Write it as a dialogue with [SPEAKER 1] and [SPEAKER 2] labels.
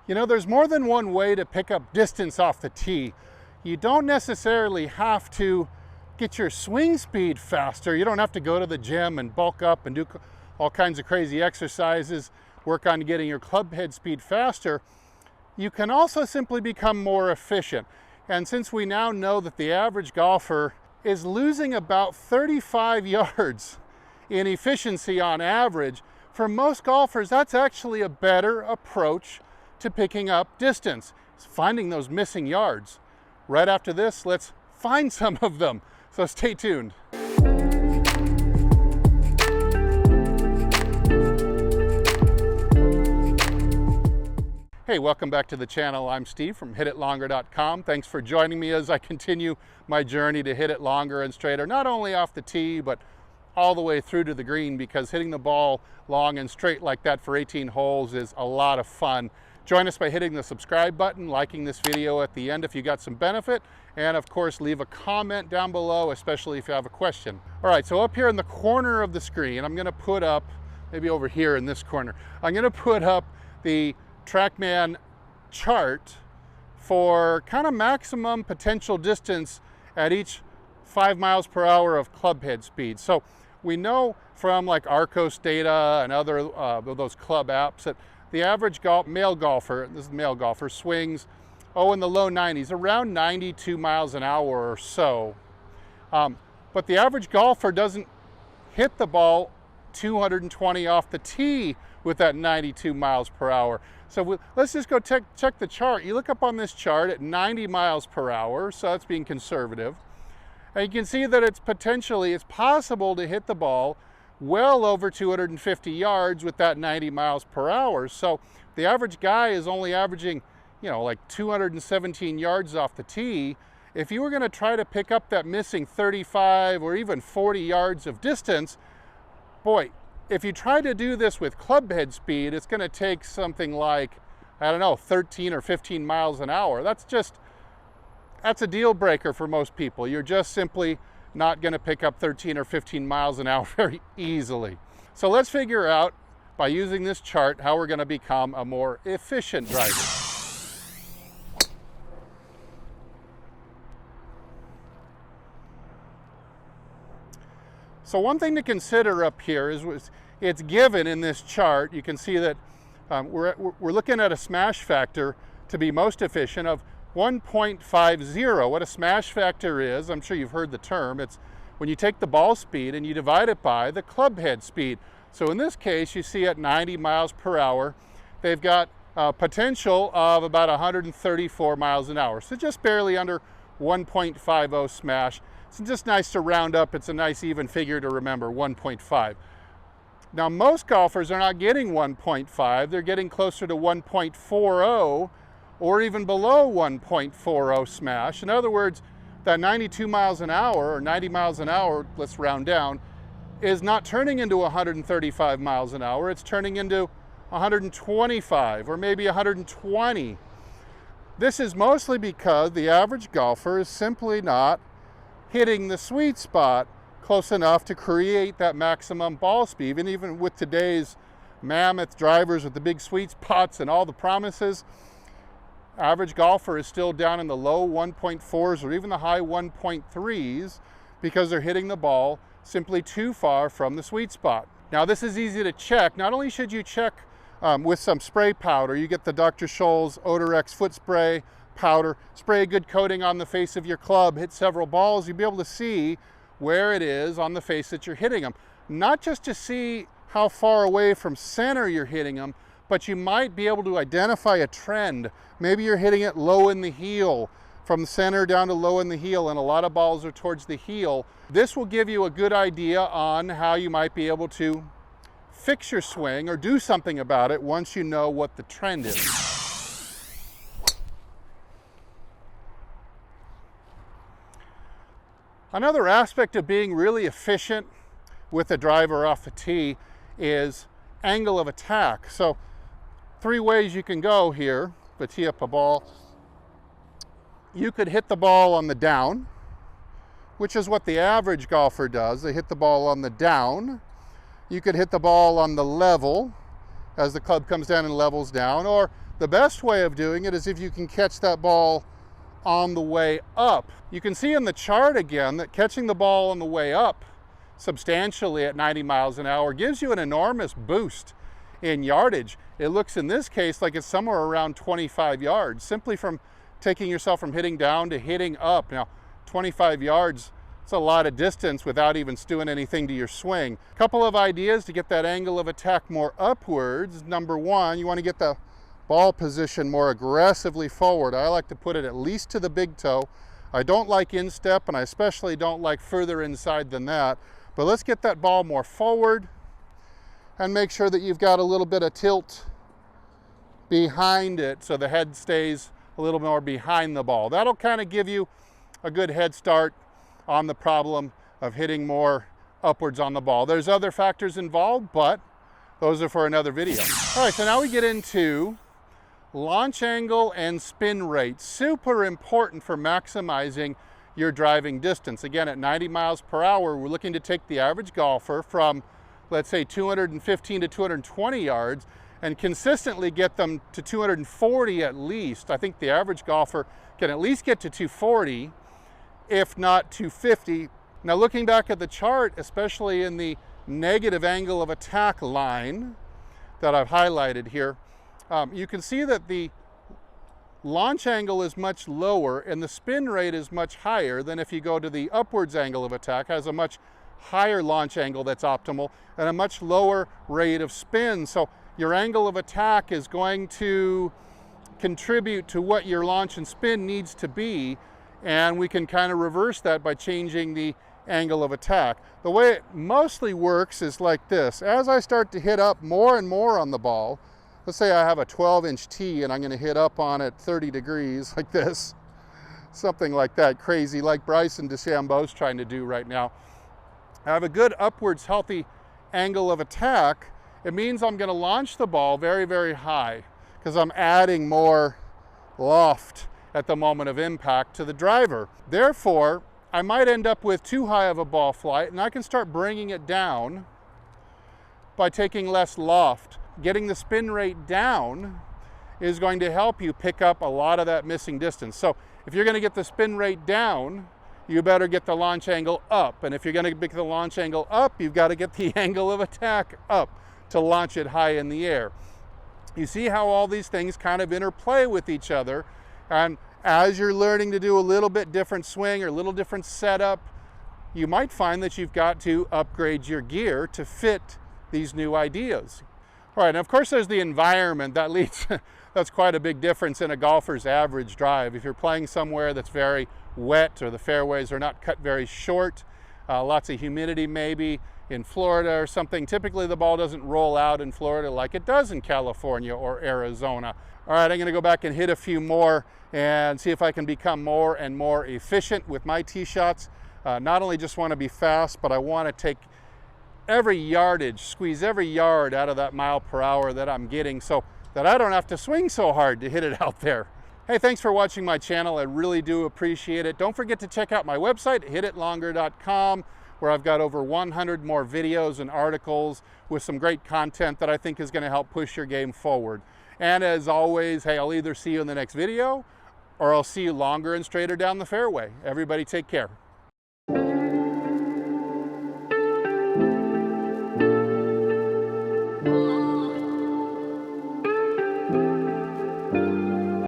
[SPEAKER 1] You know, there's more than one way to pick up distance off the tee. You don't necessarily have to get your swing speed faster. You don't have to go to the gym and bulk up and do all kinds of crazy exercises, work on getting your club head speed faster. You can also simply become more efficient. And since we now know that the average golfer is losing about 35 yards in efficiency on average, for most golfers, that's actually a better approach to picking up distance. It's finding those missing yards. Right after this, let's find some of them. So stay tuned. Hey, welcome back to the channel. I'm Steve from hititlonger.com. Thanks for joining me as I continue my journey to hit it longer and straighter, not only off the tee, but all the way through to the green, because hitting the ball long and straight like that for 18 holes is a lot of fun. Join us by hitting the subscribe button, liking this video at the end if you got some benefit, and of course leave a comment down below, especially if you have a question. All right, so up here in the corner of the screen, I'm gonna put up, maybe over here in this corner, I'm gonna put up the TrackMan chart for kind of maximum potential distance at each 5 miles per hour of club head speed. So we know from like Arcos data and other those club apps that the average male golfer, this is male golfer, swings, in the low 90s, around 92 miles an hour or so. But the average golfer doesn't hit the ball 220 off the tee with that 92 miles per hour. So let's just go check the chart. You look up on this chart at 90 miles per hour, so that's being conservative. And you can see that it's possible to hit the ball well over 250 yards with that 90 miles per hour. So the average guy is only averaging, like 217 yards off the tee. If you were going to try to pick up that missing 35 or even 40 yards of distance, boy, if you try to do this with club head speed, it's going to take something like, 13 or 15 miles an hour. That's a deal breaker for most people. You're just simply not going to pick up 13 or 15 miles an hour very easily. So let's figure out, by using this chart, how we're going to become a more efficient driver. So one thing to consider up here is it's given in this chart. You can see that we're looking at a smash factor to be most efficient of 1.50. What a smash factor is, I'm sure you've heard the term, it's when you take the ball speed and you divide it by the club head speed. So in this case, you see at 90 miles per hour, they've got a potential of about 134 miles an hour. So just barely under 1.50 smash. It's just nice to round up. It's a nice even figure to remember, 1.5. Now most golfers are not getting 1.5, they're getting closer to 1.40 or even below 1.40 smash. In other words, that 92 miles an hour or 90 miles an hour, let's round down, is not turning into 135 miles an hour, it's turning into 125 or maybe 120. This is mostly because the average golfer is simply not hitting the sweet spot close enough to create that maximum ball speed. And even with today's mammoth drivers with the big sweet spots and all the promises, average golfer is still down in the low 1.4s or even the high 1.3s because they're hitting the ball simply too far from the sweet spot. Now this is easy to check. Not only should you check with some spray powder, you get the Dr. Scholl's Odorex foot spray powder, spray a good coating on the face of your club, hit several balls, you'll be able to see where it is on the face that you're hitting them. Not just to see how far away from center you're hitting them, but you might be able to identify a trend. Maybe you're hitting it low in the heel, from the center down to low in the heel, and a lot of balls are towards the heel. This will give you a good idea on how you might be able to fix your swing or do something about it once you know what the trend is. Another aspect of being really efficient with a driver off the tee is angle of attack. So 3 ways you can go here to tee up a ball. You could hit the ball on the down, which is what the average golfer does. They hit the ball on the down. You could hit the ball on the level as the club comes down and levels down, or The best way of doing it is if you can catch that ball on the way up. You can see in the chart again that catching the ball on the way up substantially at 90 miles an hour gives you an enormous boost in yardage. It looks in this case like it's somewhere around 25 yards, simply from taking yourself from hitting down to hitting up. Now, 25 yards, it's a lot of distance without even doing anything to your swing. A couple of ideas to get that angle of attack more upwards. Number one, you want to get the ball position more aggressively forward. I like to put it at least to the big toe. I don't like instep, and I especially don't like further inside than that. But let's get that ball more forward and make sure that you've got a little bit of tilt behind it so the head stays a little more behind the ball. That'll kind of give you a good head start on the problem of hitting more upwards on the ball. There's other factors involved, but those are for another video. All right, so now we get into launch angle and spin rate. Super important for maximizing your driving distance. Again, at 90 miles per hour, we're looking to take the average golfer from, let's say, 215 to 220 yards and consistently get them to 240 at least. I think the average golfer can at least get to 240, if not 250. Now, looking back at the chart, especially in the negative angle of attack line that I've highlighted here, you can see that the launch angle is much lower and the spin rate is much higher than if you go to the upwards angle of attack. Has a much higher launch angle that's optimal and a much lower rate of spin. So your angle of attack is going to contribute to what your launch and spin needs to be, and we can kind of reverse that by changing the angle of attack. The way it mostly works is like this. As I start to hit up more and more on the ball, let's say I have a 12-inch tee and I'm going to hit up on it 30 degrees like this, something like that, crazy, like Bryson DeChambeau's trying to do right now. I have a good upwards healthy angle of attack. It means I'm going to launch the ball very, very high because I'm adding more loft at the moment of impact to the driver. Therefore, I might end up with too high of a ball flight, and I can start bringing it down by taking less loft. Getting the spin rate down is going to help you pick up a lot of that missing distance. So if you're going to get the spin rate down, you better get the launch angle up. And if you're going to get the launch angle up, you've got to get the angle of attack up to launch it high in the air. You see how all these things kind of interplay with each other. And as you're learning to do a little bit different swing or a little different setup, you might find that you've got to upgrade your gear to fit these new ideas. All right, and of course there's the environment that leads, that's quite a big difference in a golfer's average drive. If you're playing somewhere that's very wet or the fairways are not cut very short, lots of humidity maybe, in Florida or something, typically the ball doesn't roll out in Florida like it does in California or Arizona. All right, I'm gonna go back and hit a few more and see if I can become more and more efficient with my tee shots. Not only just wanna be fast, but I wanna take every yardage, squeeze every yard out of that mile per hour that I'm getting so that I don't have to swing so hard to hit it out there. Hey, thanks for watching my channel. I really do appreciate it. Don't forget to check out my website, hititlonger.com, where I've got over 100 more videos and articles with some great content that I think is gonna help push your game forward. And as always, hey, I'll either see you in the next video or I'll see you longer and straighter down the fairway. Everybody take care.